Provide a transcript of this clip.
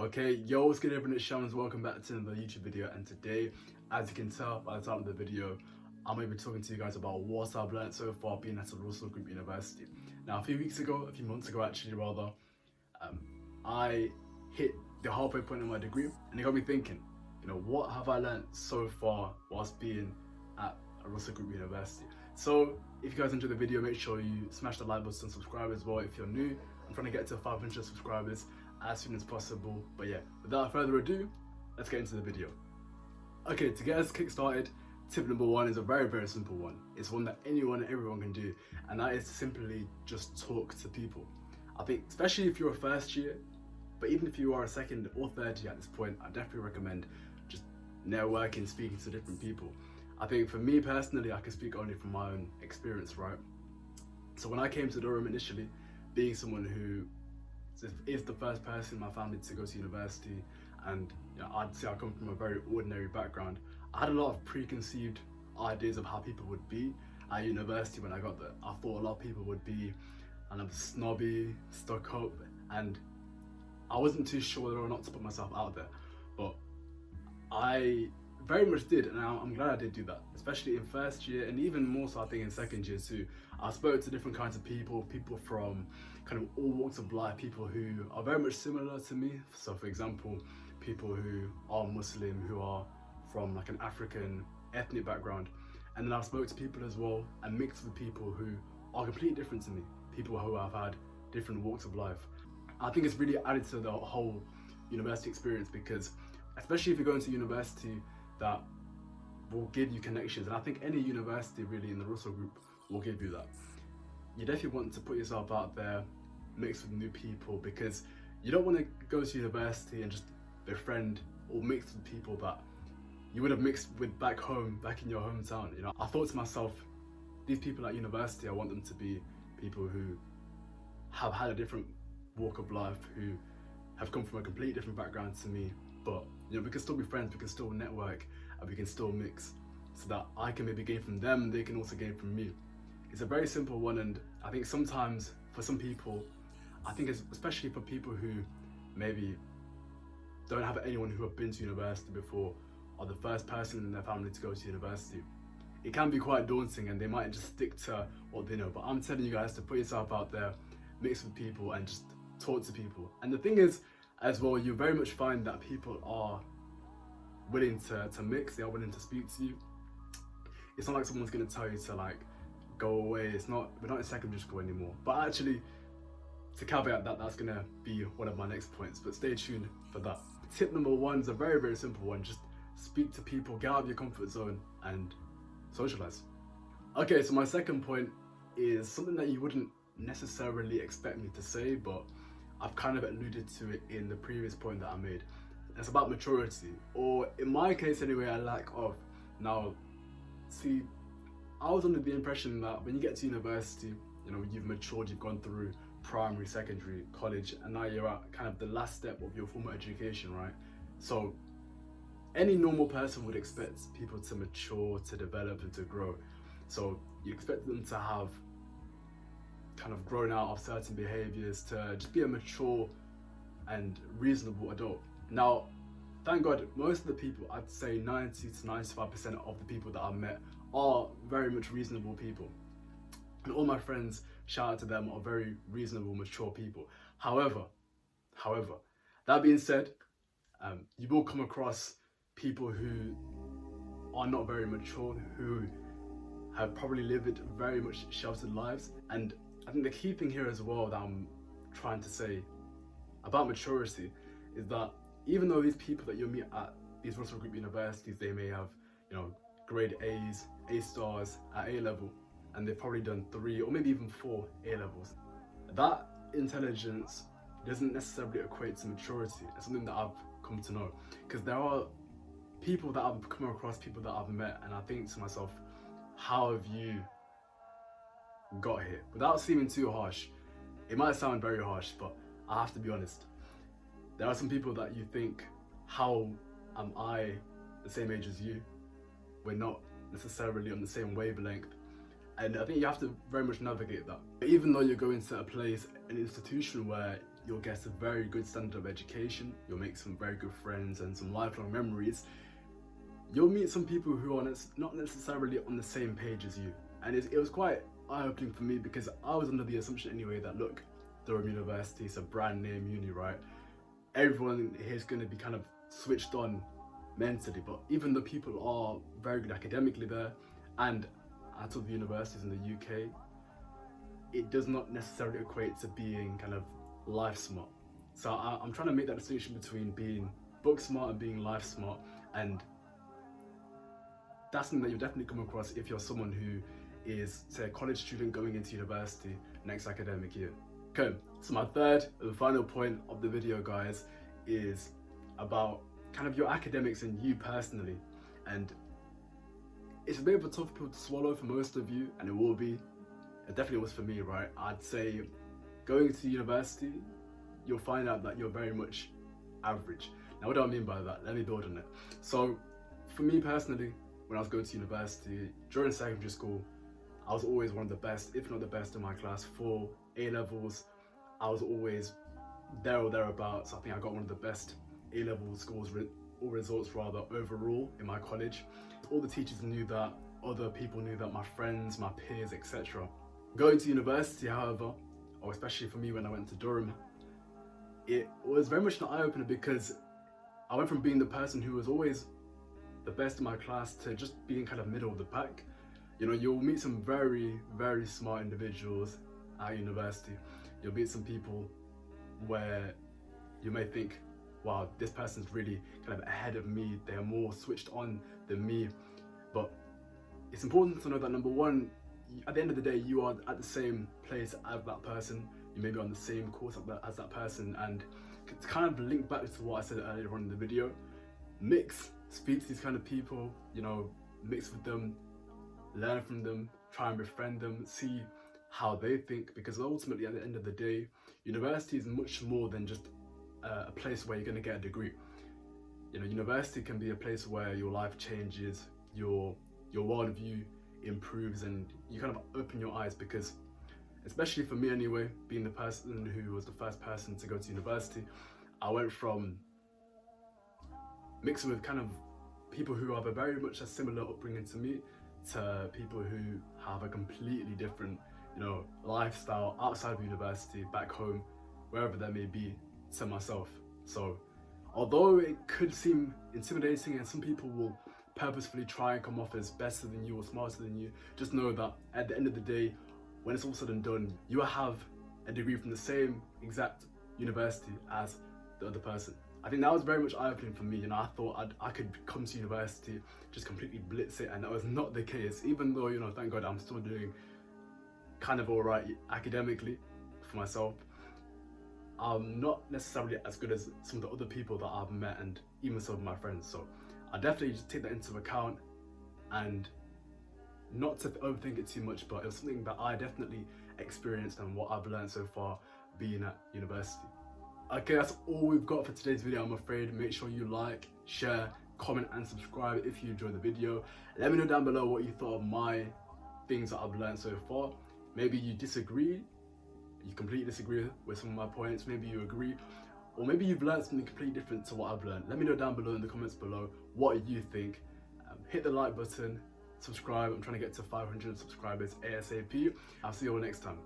Okay, yo, what's good everyone, it's Shamz. Welcome back to another YouTube video, and today, as you can tell by the title of the video, I'm going to be talking to you guys about what I've learned so far being at a Russell Group University. Now, a few months ago actually rather, I hit the halfway point in my degree, and it got me thinking, what have I learned so far whilst being at a Russell Group University? So, if you guys enjoyed the video, make sure you smash the like button and subscribe as well if you're new. I'm trying to get to 500 subscribers as soon as possible. But yeah, without further ado, let's get into the video. Okay, to get us kick-started, tip number one is a very simple one. It's one that anyone and everyone can do, and that is to simply just talk to people. I think, especially if you're a first year, but even if you are a second or third year at this point, I definitely recommend just networking, speaking to different people. I think for me personally, I can speak only from my own experience, right? So when I came to Durham initially, being someone who is the first person in my family to go to university, and I'd say I come from a very ordinary background, I had a lot of preconceived ideas of how people would be at university when I got there. I thought a lot of people would be snobby, stuck up, and I wasn't too sure whether or not to put myself out there, but I very much did, and I'm glad I did do that, especially in first year, and even more so I think in second year too. I spoke to different kinds of people from kind of all walks of life, people who are very much similar to me. So for example, people who are Muslim, who are from like an African ethnic background, and then I spoke to people as well and mixed with people who are completely different to me, people who have had different walks of life. I think it's really added to the whole university experience, because especially if you're going to university, that will give you connections, and I think any university really in the Russell Group will give you that. You definitely want to put yourself out there, mix with new people, because you don't want to go to university and just befriend or mix with people that you would have mixed with back home, back in your hometown. I thought to myself, these people at university, I want them to be people who have had a different walk of life, who have come from a completely different background to me, but we can still be friends, we can still network, and we can still mix, so that I can maybe gain from them, they can also gain from me. It's a very simple one, and I think sometimes for some people, I think it's especially for people who maybe don't have anyone who have been to university before, or the first person in their family to go to university, it can be quite daunting and they might just stick to what they know. But I'm telling you guys to put yourself out there, mix with people, and just talk to people. And the thing is, as well, you very much find that people are willing to mix, they are willing to speak to you. It's not like someone's going to tell you to like go away. We're not in secondary school anymore. But actually, to caveat that, that's going to be one of my next points, but stay tuned for that. Tip number one is a very simple one. Just speak to people, get out of your comfort zone and socialize. Okay, so my second point is something that you wouldn't necessarily expect me to say, but I've kind of alluded to it in the previous point that I made. It's about maturity, or in my case anyway, a lack of. Now, see, I was under the impression that when you get to university, you've matured, you've gone through primary, secondary, college, and now you're at kind of the last step of your formal education, right? So any normal person would expect people to mature, to develop, and to grow. So you expect them to have kind of grown out of certain behaviors, to just be a mature and reasonable adult. Now, thank God, most of the people, I'd say 90 to 95% of the people that I've met are very much reasonable people. And all my friends, shout out to them, are very reasonable, mature people. However, that being said, you will come across people who are not very mature, who have probably lived very much sheltered lives. And I think the key thing here as well that I'm trying to say about maturity is that even though these people that you'll meet at these Russell Group universities, they may have, grade A's, A stars at A level, and they've probably done 3 or maybe even 4 A levels. That intelligence doesn't necessarily equate to maturity. It's something that I've come to know, because there are people that I've come across, people that I've met, and I think to myself, how have you got here? Without seeming too harsh, it might sound very harsh, but I have to be honest. There are some people that you think, how am I the same age as you? We're not necessarily on the same wavelength. And I think you have to very much navigate that. But even though you're going to a place, an institution where you'll get a very good standard of education, you'll make some very good friends and some lifelong memories. You'll meet some people who are not necessarily on the same page as you. And it was quite eye-opening for me, because I was under the assumption anyway that, look, Durham University is a brand name uni, right? Everyone here is going to be kind of switched on mentally, but even though people are very good academically there, and at other universities in the UK, it does not necessarily equate to being kind of life smart. So I'm trying to make that distinction between being book smart and being life smart, and that's something that you'll definitely come across if you're someone who is, say, a college student going into university next academic year. Okay, so my third and final point of the video, guys, is about kind of your academics and you personally. And it's a bit of a tough pill to swallow for most of you, and it will be. It definitely was for me, right? I'd say going to university, you'll find out that you're very much average. Now, what do I mean by that? Let me build on it. So, for me personally, when I was going to university, during secondary school, I was always one of the best, if not the best in my class. For A-levels, I was always there or thereabouts. I think I got one of the best A-level scores, or results rather, overall in my college. All the teachers knew that, other people knew that, my friends, my peers, etc. Going to university, however, or especially for me when I went to Durham, it was very much an eye-opener, because I went from being the person who was always the best in my class to just being kind of middle of the pack. You know, you'll meet some very, very smart individuals at university. You'll meet some people where you may think, wow, this person's really kind of ahead of me, they're more switched on than me. But it's important to know that, number one, at the end of the day, you are at the same place as that person. You may be on the same course as that person. And to kind of link back to what I said earlier on in the video, speak to these kind of people, you know, mix with them, learn from them, try and befriend them, see how they think, because ultimately at the end of the day, university is much more than just a place where you're going to get a degree. You know, university can be a place where your life changes, your worldview improves, and you kind of open your eyes, because especially for me anyway, being the person who was the first person to go to university, I went from mixing with kind of people who have a very much a similar upbringing to me, to people who have a completely different, you know, lifestyle outside of university, back home, wherever that may be, to myself. So although it could seem intimidating and some people will purposefully try and come off as better than you or smarter than you, just know that at the end of the day, when it's all said and done, you have a degree from the same exact university as the other person. I think that was very much eye-opening for me. You know, I thought I could come to university, just completely blitz it, and that was not the case. Even though, you know, thank God I'm still doing kind of all right academically for myself, I'm not necessarily as good as some of the other people that I've met, and even some of my friends. So I definitely just take that into account, and not to overthink it too much, but it was something that I definitely experienced and what I've learned so far being at university. Okay, that's all we've got for today's video, I'm afraid. Make sure you like, share, comment and subscribe if you enjoyed the video. Let me know down below what you thought of my things that I've learned so far. Maybe you disagree, you completely disagree with some of my points, maybe you agree, or maybe you've learned something completely different to what I've learned. Let me know down below in the comments below what you think. Hit the like button, subscribe. I'm trying to get to 500 subscribers ASAP. I'll see you all next time.